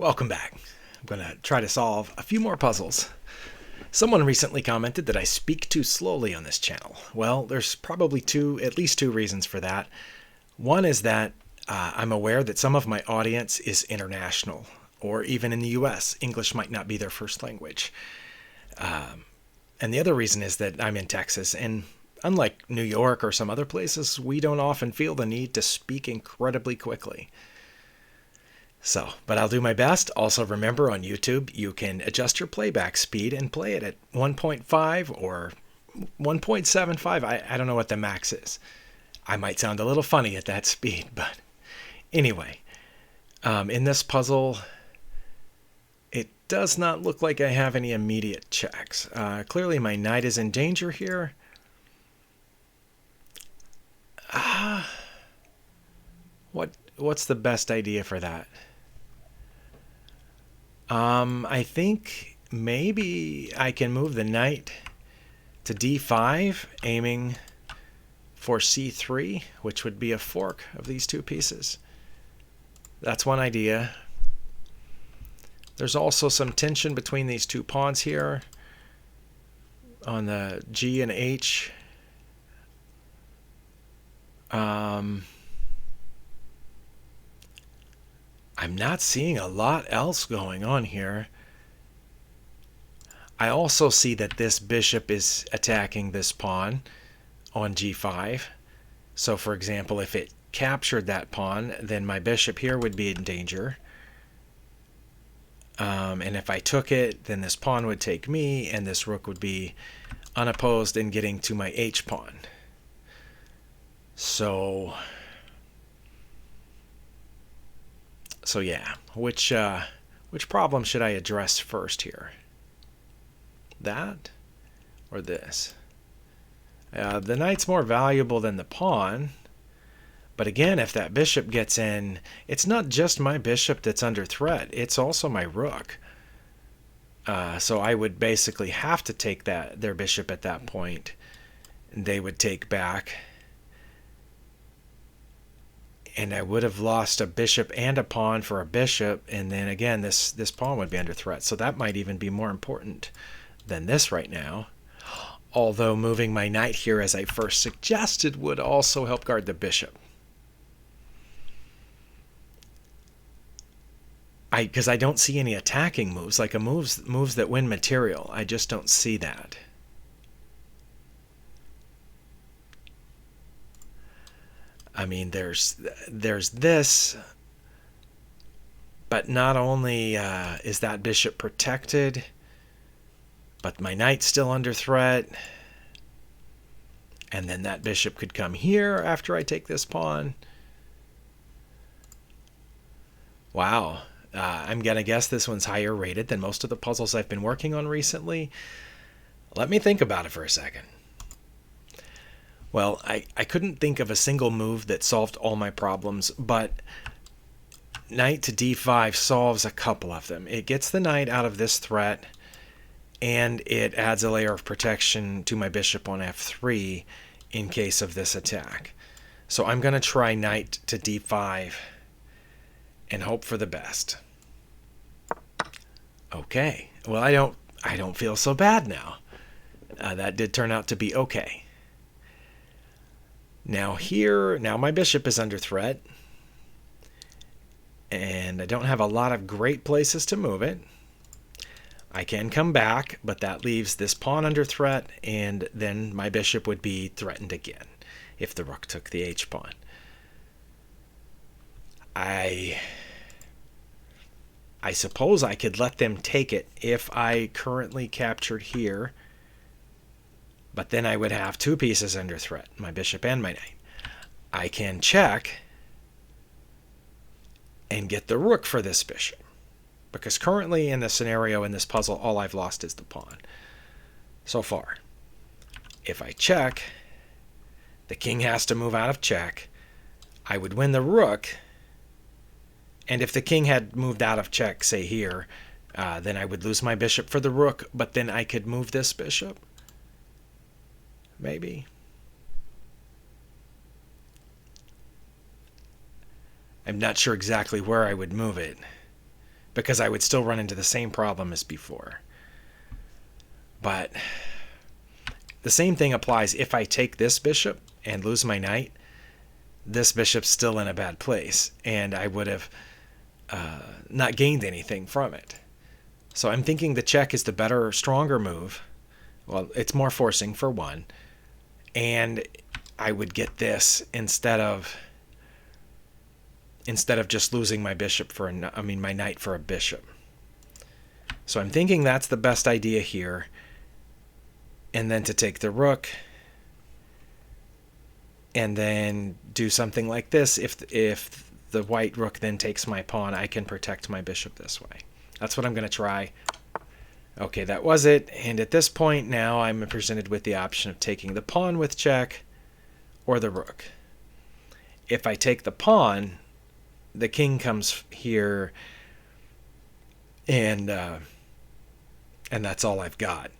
Welcome back. I'm going to try to solve a few more puzzles. Someone recently commented that I speak too slowly on this channel. Well, there's probably at least two reasons for that. One is that I'm aware that some of my audience is international, or even in the US, English might not be their first language. And the other reason is that I'm in Texas, and unlike New York or some other places, we don't often feel the need to speak incredibly quickly. But I'll do my best. Also remember, on YouTube, you can adjust your playback speed and play it at 1.5 or 1.75. I don't know what the max is. I might sound a little funny at that speed, but anyway, in this puzzle, it does not look like I have any immediate checks. Clearly my knight is in danger here. What's the best idea for that? I think maybe I can move the knight to d5, aiming for c3, which would be a fork of these two pieces. That's one idea. There's also some tension between these two pawns here on the g and h. I'm not seeing a lot else going on here. I also see that this bishop is attacking this pawn on g5. So for example, if it captured that pawn, then my bishop here would be in danger. And if I took it, then this pawn would take me, and this rook would be unopposed in getting to my h pawn. So yeah, which problem should I address first here? That or this? The knight's more valuable than the pawn, but again, if that bishop gets in, it's not just my bishop that's under threat, it's also my rook. So I would basically have to take their bishop at that point, and they would take back. And I would have lost a bishop and a pawn for a bishop, and then again this pawn would be under threat. So that might even be more important than this right now. Although moving my knight here, as I first suggested, would also help guard the bishop. Because I don't see any attacking moves, like moves that win material. I just don't see that. I mean, there's this, but not only is that bishop protected, but my knight's still under threat. And then that bishop could come here after I take this pawn. Wow. I'm going to guess this one's higher rated than most of the puzzles I've been working on recently. Let me think about it for a second. Well, I couldn't think of a single move that solved all my problems, but knight to d5 solves a couple of them. It gets the knight out of this threat, and it adds a layer of protection to my bishop on f3 in case of this attack. So I'm going to try knight to d5 and hope for the best. Okay. Well, I don't feel so bad now. That did turn out to be okay. Now my bishop is under threat, and I don't have a lot of great places to move it. I can come back, but that leaves this pawn under threat, and then my bishop would be threatened again if the rook took the h pawn. I suppose I could let them take it if I currently captured here, but then I would have two pieces under threat, my bishop and my knight. I can check and get the rook for this bishop, because currently in this scenario, in this puzzle, all I've lost is the pawn so far. If I check, the king has to move out of check. I would win the rook, and if the king had moved out of check, say here, then I would lose my bishop for the rook, but then I could move this bishop. Maybe. I'm not sure exactly where I would move it. because I would still run into the same problem as before. But the same thing applies if I take this bishop and lose my knight. This bishop's still in a bad place, and I would have not gained anything from it. So I'm thinking the check is the better, stronger move. Well, it's more forcing for one, and I would get this instead of just losing my bishop for my knight for a bishop. So I'm thinking that's the best idea here, and then to take the rook, and then do something like this. If the white rook then takes my pawn, I can protect my bishop this way. That's what I'm going to try. Okay, that was it. And at this point now I'm presented with the option of taking the pawn with check or the rook. If I take the pawn, the king comes here, and that's all I've got.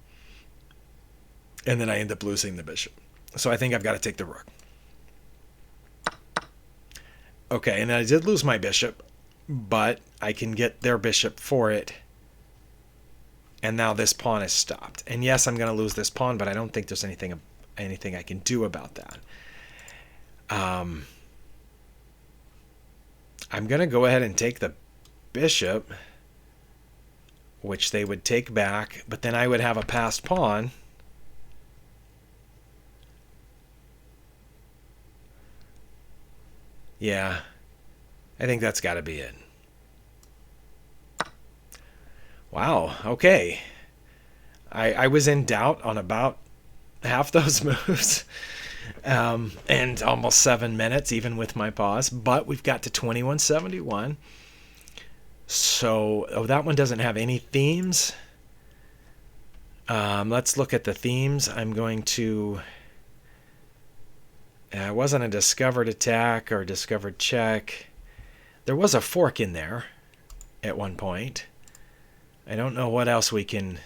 And then I end up losing the bishop. So I think I've got to take the rook. Okay, and I did lose my bishop, but I can get their bishop for it. And now this pawn is stopped. And yes, I'm going to lose this pawn, but I don't think there's anything I can do about that. I'm going to go ahead and take the bishop, which they would take back, but then I would have a passed pawn. Yeah, I think that's got to be it. Wow, okay. I was in doubt on about half those moves, and almost 7 minutes, even with my pause, but we've got to 2171. So, that one doesn't have any themes. Let's look at the themes. I'm going to... it wasn't a discovered attack or discovered check. There was a fork in there at one point. I don't know what else we can...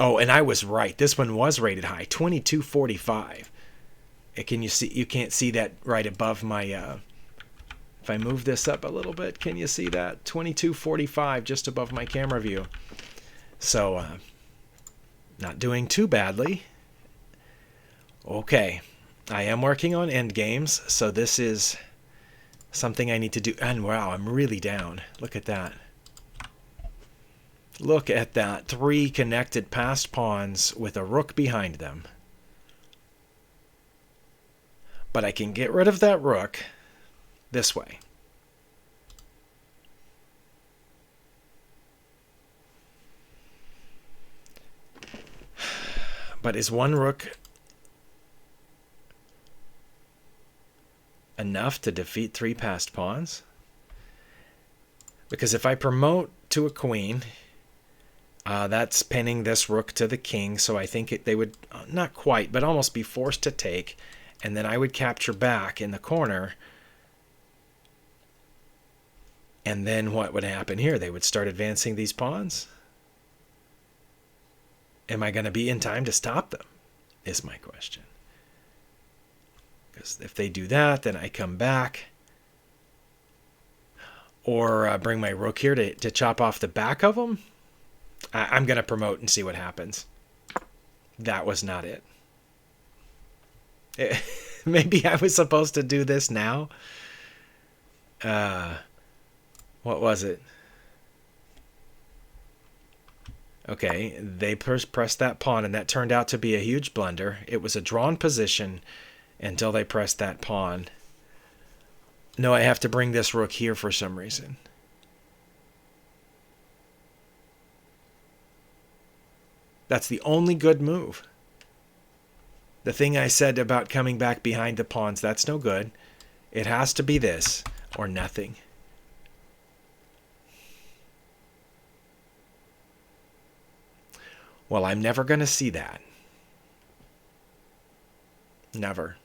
Oh, and I was right. This one was rated high, 2245. Can you see? You can't see that right above my... if I move this up a little bit, can you see that? 2245 just above my camera view. So, not doing too badly. Okay, I am working on end games, so this is something I need to do. And wow, I'm really down. Look at that. Look at that. 3 connected passed pawns with a rook behind them. But I can get rid of that rook this way. But is one rook enough to defeat 3 passed pawns? Because if I promote to a queen, that's pinning this rook to the king, so I think they would, not quite, but almost be forced to take, and then I would capture back in the corner, and then what would happen here? They would start advancing these pawns? Am I going to be in time to stop them, is my question. Because if they do that, then I come back, or bring my rook here to chop off the back of them. I'm going to promote and see what happens. That was not it. Maybe I was supposed to do this now. What was it? Okay, they pressed that pawn, and that turned out to be a huge blunder. It was a drawn position until they pressed that pawn. No, I have to bring this rook here for some reason. That's the only good move. The thing I said about coming back behind the pawns, that's no good. It has to be this or nothing. Well, I'm never going to see that. Never.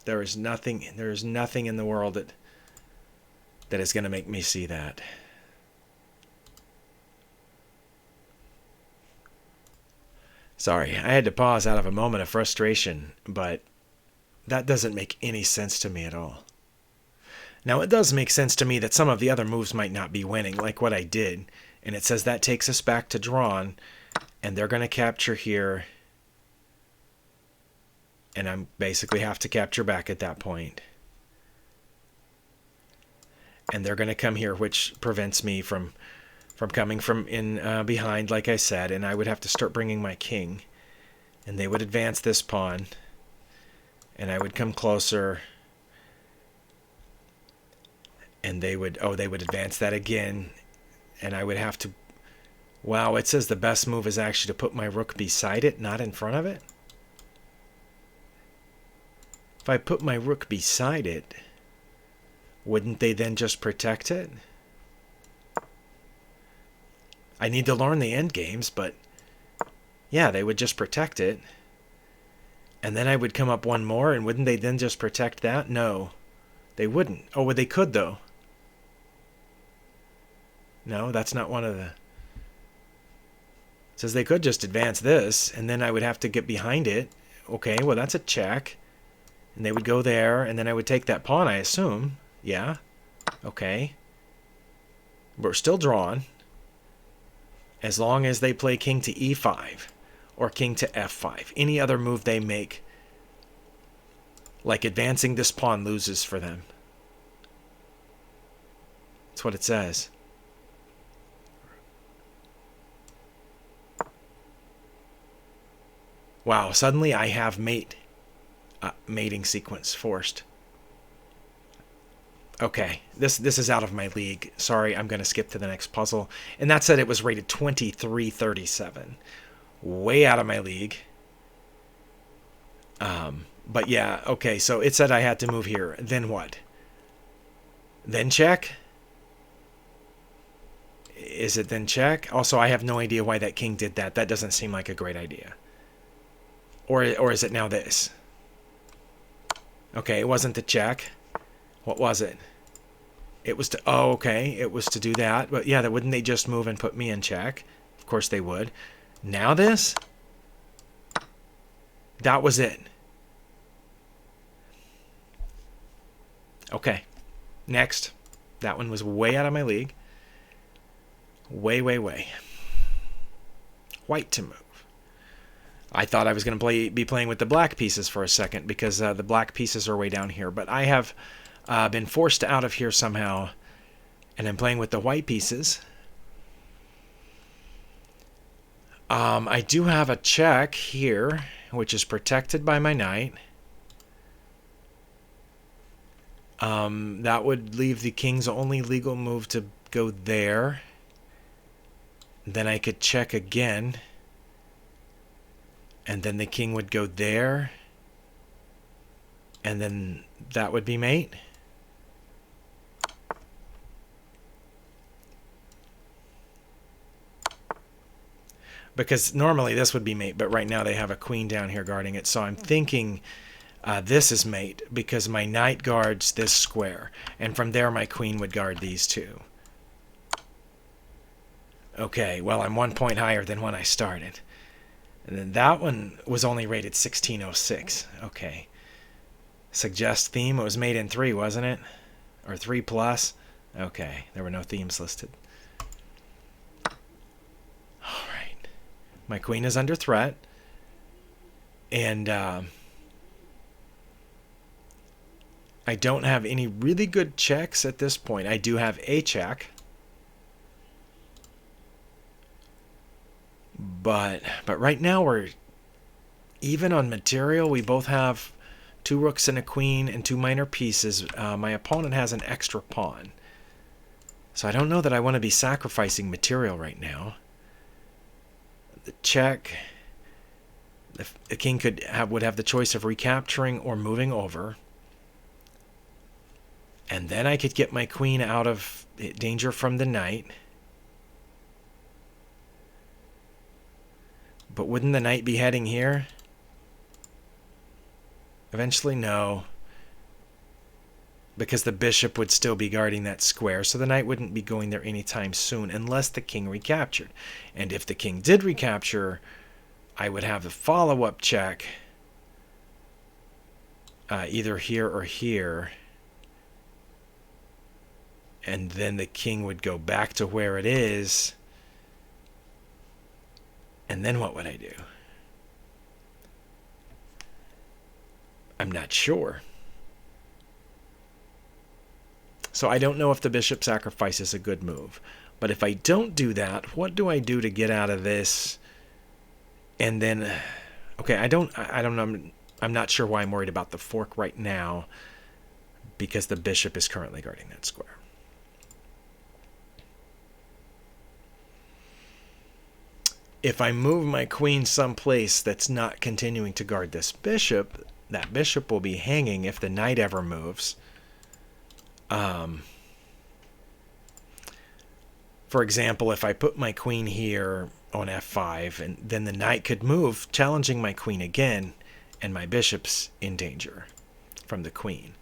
There is nothing in the world that is going to make me see that. Sorry, I had to pause out of a moment of frustration, but that doesn't make any sense to me at all. Now, it does make sense to me that some of the other moves might not be winning, like what I did. And it says that takes us back to drawn, and they're going to capture here. And I basically have to capture back at that point. And they're going to come here, which prevents me from coming from in behind, like I said. And I would have to start bringing my king. And they would advance this pawn. And I would come closer. And they would advance that again. And I would have to... Wow, it says the best move is actually to put my rook beside it, not in front of it. If I put my rook beside it, wouldn't they then just protect it? I need to learn the end games, but yeah, they would just protect it. And then I would come up one more, and wouldn't they then just protect that? No, they wouldn't. Oh, well, they could, though. No, that's not one of the... It says they could just advance this, and then I would have to get behind it. Okay, well, that's a check. And they would go there, and then I would take that pawn, I assume. Yeah. Okay. We're still drawn. As long as they play king to e5 or king to f5. Any other move they make, like advancing this pawn, loses for them. That's what it says. Wow, suddenly I have mating sequence forced. Okay, this is out of my league. Sorry, I'm going to skip to the next puzzle. And that said it was rated 2337. Way out of my league. But yeah, okay, so it said I had to move here. Then what? Then check? Is it then check? Also, I have no idea why that king did that. That doesn't seem like a great idea. Or is it now this? Okay, it wasn't the check. What was it? It was to... Oh, okay. It was to do that. But yeah, wouldn't they just move and put me in check? Of course they would. Now this? That was it. Okay. Next. That one was way out of my league. Way, way, way. White to move. I thought I was going to be playing with the black pieces for a second because the black pieces are way down here. But I have been forced out of here somehow, and I'm playing with the white pieces. I do have a check here, which is protected by my knight. That would leave the king's only legal move to go there. Then I could check again. And then the king would go there. And then that would be mate. Because normally this would be mate, but right now they have a queen down here guarding it. So I'm thinking this is mate because my knight guards this square. And from there my queen would guard these two. Okay, well, I'm 1 point higher than when I started. And then that one was only rated 1606. Okay. Suggest theme. It was made in 3, wasn't it? Or 3 plus? Okay. There were no themes listed. All right. My queen is under threat. And I don't have any really good checks at this point. I do have a check. But right now we're even on material. We both have 2 rooks and a queen and 2 minor pieces. My opponent has an extra pawn. So I don't know that I want to be sacrificing material right now. The check. The king would have the choice of recapturing or moving over. And then I could get my queen out of danger from the knight. But wouldn't the knight be heading here? Eventually, no. Because the bishop would still be guarding that square, so the knight wouldn't be going there anytime soon unless the king recaptured. And if the king did recapture, I would have the follow-up check either here or here. and then the king would go back to where it is. And then what would I do? I'm not sure. So I don't know if the bishop sacrifice is a good move. But if I don't do that, what do I do to get out of this? And then, okay, I don't know. I'm not sure why I'm worried about the fork right now, because the bishop is currently guarding that square. If I move my queen someplace that's not continuing to guard this bishop, that bishop will be hanging if the knight ever moves. For example, if I put my queen here on f5, and then the knight could move, challenging my queen again, and my bishop's in danger from the queen.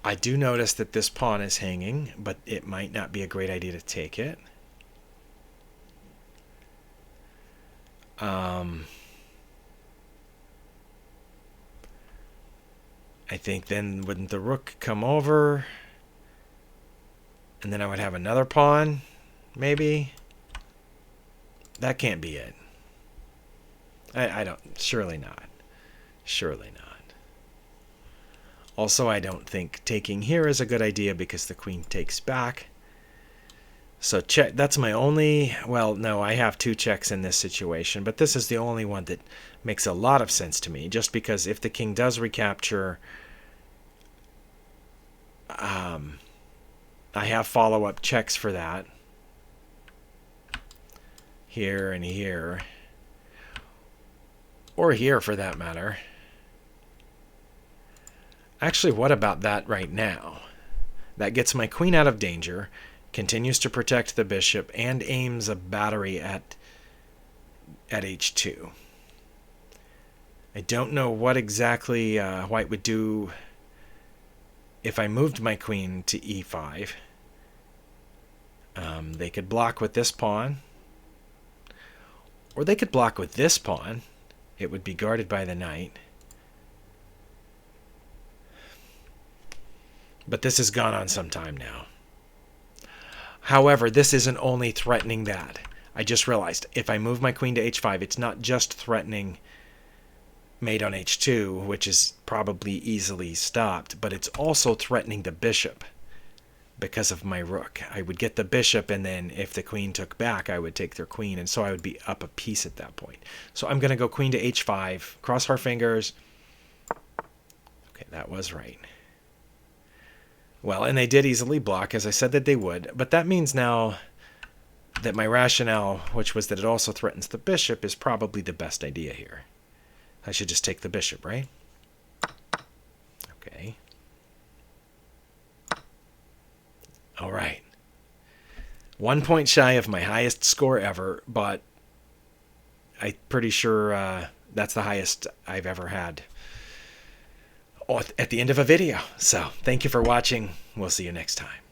I do notice that this pawn is hanging, but it might not be a great idea to take it. I think then wouldn't the rook come over? And then I would have another pawn, maybe? That can't be it. I don't, surely not. Surely not. Also, I don't think taking here is a good idea because the queen takes back. So check, that's my only, well, no, I have two checks in this situation, but this is the only one that makes a lot of sense to me, just because if the king does recapture, I have follow-up checks for that. Here and here. Or here, for that matter. Actually, what about that right now? That gets my queen out of danger, continues to protect the bishop, and aims a battery at h2. I don't know what exactly white would do if I moved my queen to e5. They could block with this pawn, or they could block with this pawn. It would be guarded by the knight. But this has gone on some time now. However, this isn't only threatening that. I just realized if I move my queen to h5, it's not just threatening mate on h2, which is probably easily stopped, but it's also threatening the bishop because of my rook. I would get the bishop, and then if the queen took back, I would take their queen, and so I would be up a piece at that point. So I'm going to go queen to h5, cross our fingers. Okay, that was right. Well, and they did easily block, as I said that they would, but that means now that my rationale, which was that it also threatens the bishop, is probably the best idea here. I should just take the bishop, right? Okay. All right. 1 point shy of my highest score ever, but I'm pretty sure that's the highest I've ever had at the end of a video. So thank you for watching. We'll see you next time.